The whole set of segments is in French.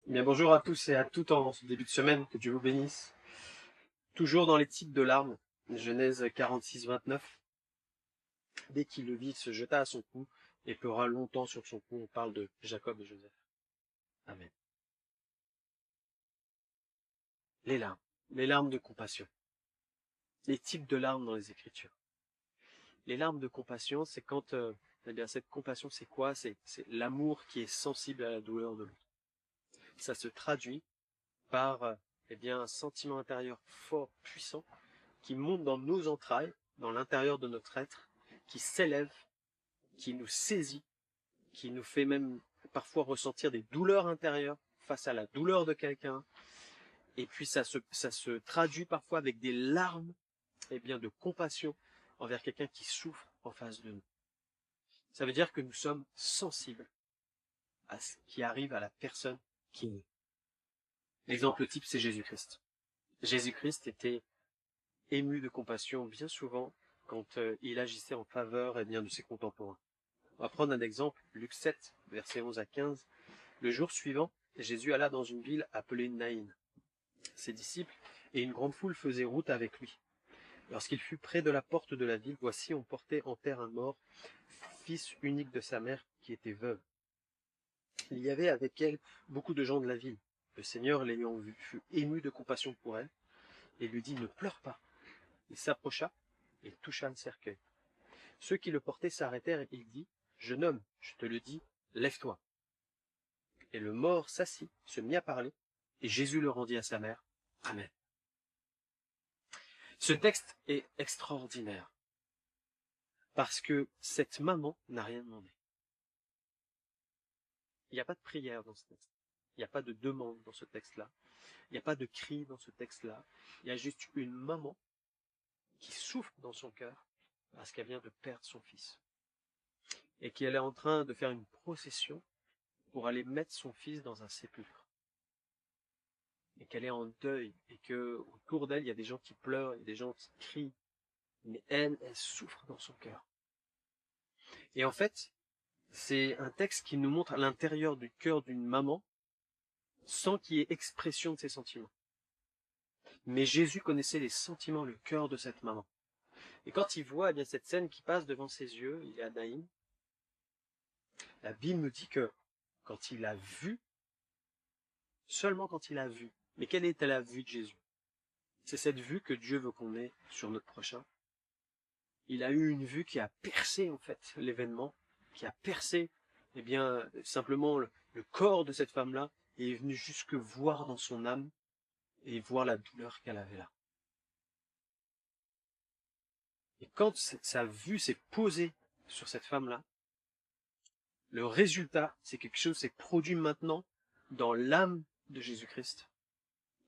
Bien, bonjour à tous et à toutes en ce début de semaine, que Dieu vous bénisse. Toujours dans les types de larmes, Genèse 46, 29. Dès qu'il le vit, il se jeta à son cou et pleura longtemps sur son cou. On parle de Jacob et Joseph. Amen. Les larmes de compassion. Les types de larmes dans les Écritures. Les larmes de compassion, c'est quand, cette compassion, c'est quoi? C'est l'amour qui est sensible à la douleur de l'autre. Ça se traduit par, un sentiment intérieur fort, puissant, qui monte dans nos entrailles, dans l'intérieur de notre être, qui s'élève, qui nous saisit, qui nous fait même parfois ressentir des douleurs intérieures face à la douleur de quelqu'un. Et puis ça se traduit parfois avec des larmes de compassion envers quelqu'un qui souffre en face de nous. Ça veut dire que nous sommes sensibles à ce qui arrive à la personne qui est. L'exemple type, c'est Jésus-Christ. Jésus-Christ était ému de compassion bien souvent quand il agissait en faveur de ses contemporains. On va prendre un exemple, Luc 7, versets 11 à 15. Le jour suivant, Jésus alla dans une ville appelée Naïn. Ses disciples et une grande foule faisaient route avec lui. Lorsqu'il fut près de la porte de la ville, voici, on portait en terre un mort, fils unique de sa mère, qui était veuve. Il y avait avec elle beaucoup de gens de la ville. Le Seigneur, l'ayant vue, fut ému de compassion pour elle et lui dit, ne pleure pas. Il s'approcha et toucha le cercueil. Ceux qui le portaient s'arrêtèrent et il dit, jeune homme, je te le dis, lève-toi. Et le mort s'assit, se mit à parler, et Jésus le rendit à sa mère. Amen. Ce texte est extraordinaire, parce que cette maman n'a rien demandé. Il n'y a pas de prière dans ce texte. Il n'y a pas de demande dans ce texte-là. Il n'y a pas de cri dans ce texte-là. Il y a juste une maman qui souffre dans son cœur parce qu'elle vient de perdre son fils. Et qu'elle est en train de faire une procession pour aller mettre son fils dans un sépulcre. Et qu'elle est en deuil, et que autour d'elle, il y a des gens qui pleurent, il y a des gens qui crient. Mais elle souffre dans son cœur. Et en fait, c'est un texte qui nous montre à l'intérieur du cœur d'une maman, sans qu'il y ait expression de ses sentiments. Mais Jésus connaissait les sentiments, le cœur de cette maman. Et quand il voit cette scène qui passe devant ses yeux, il est à Naïm, la Bible nous dit que quand il a vu, seulement quand il a vu, mais quelle était la vue de Jésus? C'est cette vue que Dieu veut qu'on ait sur notre prochain. Il a eu une vue qui a percé en fait l'événement, qui a percé simplement le corps de cette femme-là, et est venu jusque voir dans son âme et voir la douleur qu'elle avait là. Et quand sa vue s'est posée sur cette femme-là, le résultat, c'est quelque chose qui s'est produit maintenant dans l'âme de Jésus-Christ,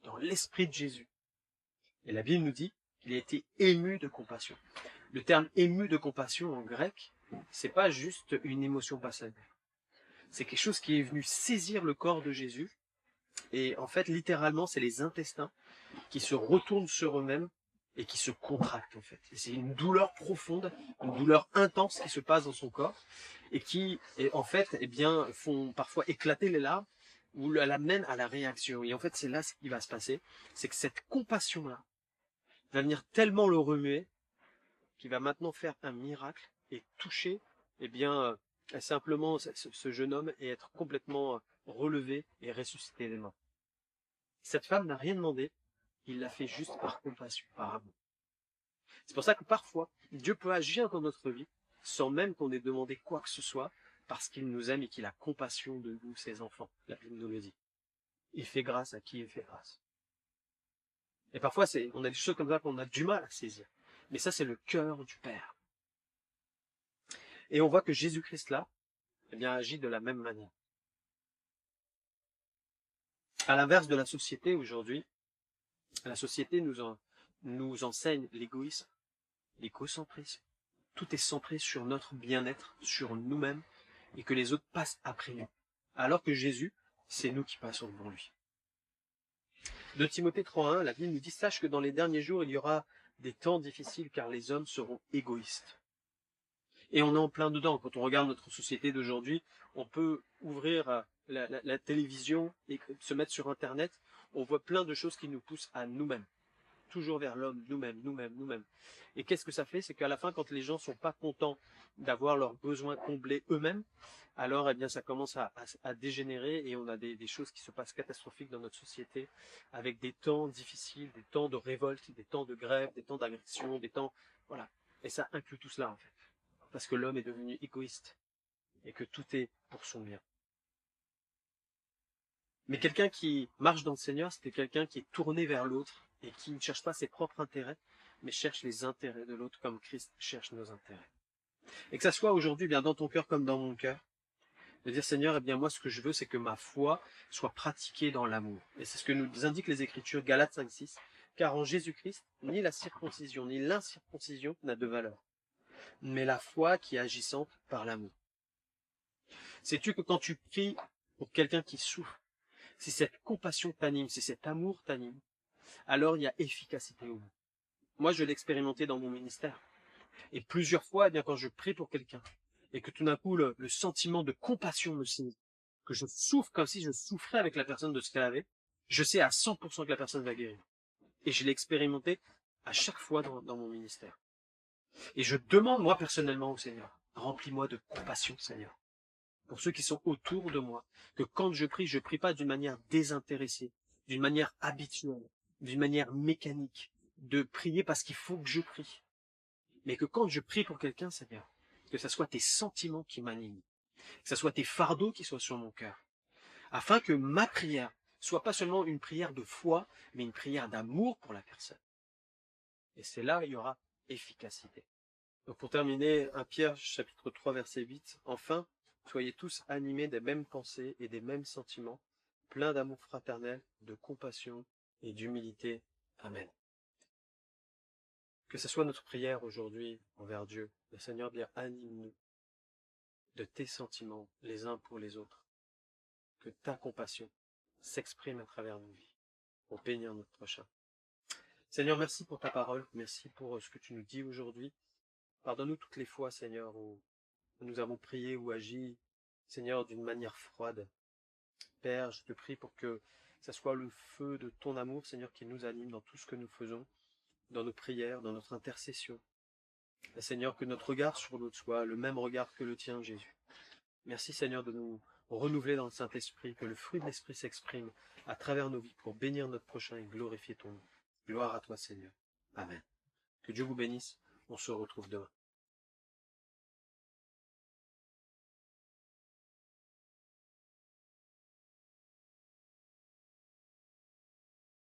dans l'esprit de Jésus. Et la Bible nous dit qu'il a été ému de compassion. Le terme ému de compassion en grec, c'est pas juste une émotion passagère. C'est quelque chose qui est venu saisir le corps de Jésus. Et en fait, littéralement, c'est les intestins qui se retournent sur eux-mêmes et qui se contractent, en fait. C'est une douleur profonde, une douleur intense qui se passe dans son corps et qui, en fait, font parfois éclater les larmes ou l'amènent à la réaction. Et en fait, c'est là ce qui va se passer. C'est que cette compassion-là va venir tellement le remuer qu'il va maintenant faire un miracle et toucher, simplement ce jeune homme et être complètement relevé et ressuscité des morts. Cette femme n'a rien demandé, il l'a fait juste par compassion, par amour. C'est pour ça que parfois, Dieu peut agir dans notre vie sans même qu'on ait demandé quoi que ce soit, parce qu'il nous aime et qu'il a compassion de nous, ses enfants. La Bible nous le dit. Il fait grâce à qui il fait grâce. Et parfois, on a des choses comme ça qu'on a du mal à saisir. Mais ça, c'est le cœur du Père. Et on voit que Jésus-Christ, là, agit de la même manière. À l'inverse de la société aujourd'hui, la société nous enseigne l'égoïsme, l'égocentrisme. Tout est centré sur notre bien-être, sur nous-mêmes, et que les autres passent après nous. Alors que Jésus, c'est nous qui passons devant lui. De Timothée 3.1, la Bible nous dit, sache que dans les derniers jours, il y aura des temps difficiles car les hommes seront égoïstes. Et on est en plein dedans. Quand on regarde notre société d'aujourd'hui, on peut ouvrir la télévision et se mettre sur Internet, on voit plein de choses qui nous poussent à nous-mêmes. Toujours vers l'homme, nous-mêmes, nous-mêmes, nous-mêmes. Et qu'est-ce que ça fait? C'est qu'à la fin, quand les gens sont pas contents d'avoir leurs besoins comblés eux-mêmes, alors eh bien ça commence à dégénérer et on a des choses qui se passent catastrophiques dans notre société, avec des temps difficiles, des temps de révolte, des temps de grève, des temps d'agression, des temps... Voilà. Et ça inclut tout cela en fait. Parce que l'homme est devenu égoïste et que tout est pour son bien. Mais quelqu'un qui marche dans le Seigneur, c'est quelqu'un qui est tourné vers l'autre et qui ne cherche pas ses propres intérêts, mais cherche les intérêts de l'autre comme Christ cherche nos intérêts. Et que ça soit aujourd'hui bien dans ton cœur comme dans mon cœur, de dire Seigneur, eh bien moi ce que je veux, c'est que ma foi soit pratiquée dans l'amour. Et c'est ce que nous indiquent les Écritures, Galates 5:6, car en Jésus-Christ, ni la circoncision, ni l'incirconcision n'a de valeur, mais la foi qui est agissante par l'amour. Sais-tu que quand tu pries pour quelqu'un qui souffre, si cette compassion t'anime, si cet amour t'anime, alors il y a efficacité au bout. Moi, je l'ai expérimenté dans mon ministère. Et plusieurs fois, eh bien, quand je prie pour quelqu'un, et que tout d'un coup, le sentiment de compassion me signe, que je souffre comme si je souffrais avec la personne de ce qu'elle avait, je sais à 100% que la personne va guérir. Et je l'ai expérimenté à chaque fois dans mon ministère. Et je demande, moi, personnellement, au Seigneur, remplis-moi de compassion, Seigneur, pour ceux qui sont autour de moi, que quand je prie pas d'une manière désintéressée, d'une manière habituelle, d'une manière mécanique, de prier parce qu'il faut que je prie. Mais que quand je prie pour quelqu'un, Seigneur, que ce soit tes sentiments qui m'animent, que ce soit tes fardeaux qui soient sur mon cœur, afin que ma prière soit pas seulement une prière de foi, mais une prière d'amour pour la personne. Et c'est là où il y aura efficacité. Donc pour terminer, 1 Pierre chapitre 3 verset 8, enfin, soyez tous animés des mêmes pensées et des mêmes sentiments, pleins d'amour fraternel, de compassion et d'humilité. Amen. Que ce soit notre prière aujourd'hui envers Dieu, le Seigneur bien anime-nous de tes sentiments les uns pour les autres, que ta compassion s'exprime à travers nos vies pour bénir notre prochain. Seigneur, merci pour ta parole, merci pour ce que tu nous dis aujourd'hui. Pardonne-nous toutes les fois, Seigneur, où nous avons prié ou agi, Seigneur, d'une manière froide. Père, je te prie pour que ce soit le feu de ton amour, Seigneur, qui nous anime dans tout ce que nous faisons, dans nos prières, dans notre intercession. Et Seigneur, que notre regard sur l'autre soit le même regard que le tien, Jésus. Merci, Seigneur, de nous renouveler dans le Saint-Esprit, que le fruit de l'Esprit s'exprime à travers nos vies pour bénir notre prochain et glorifier ton nom. Gloire à toi, Seigneur. Amen. Que Dieu vous bénisse. On se retrouve demain.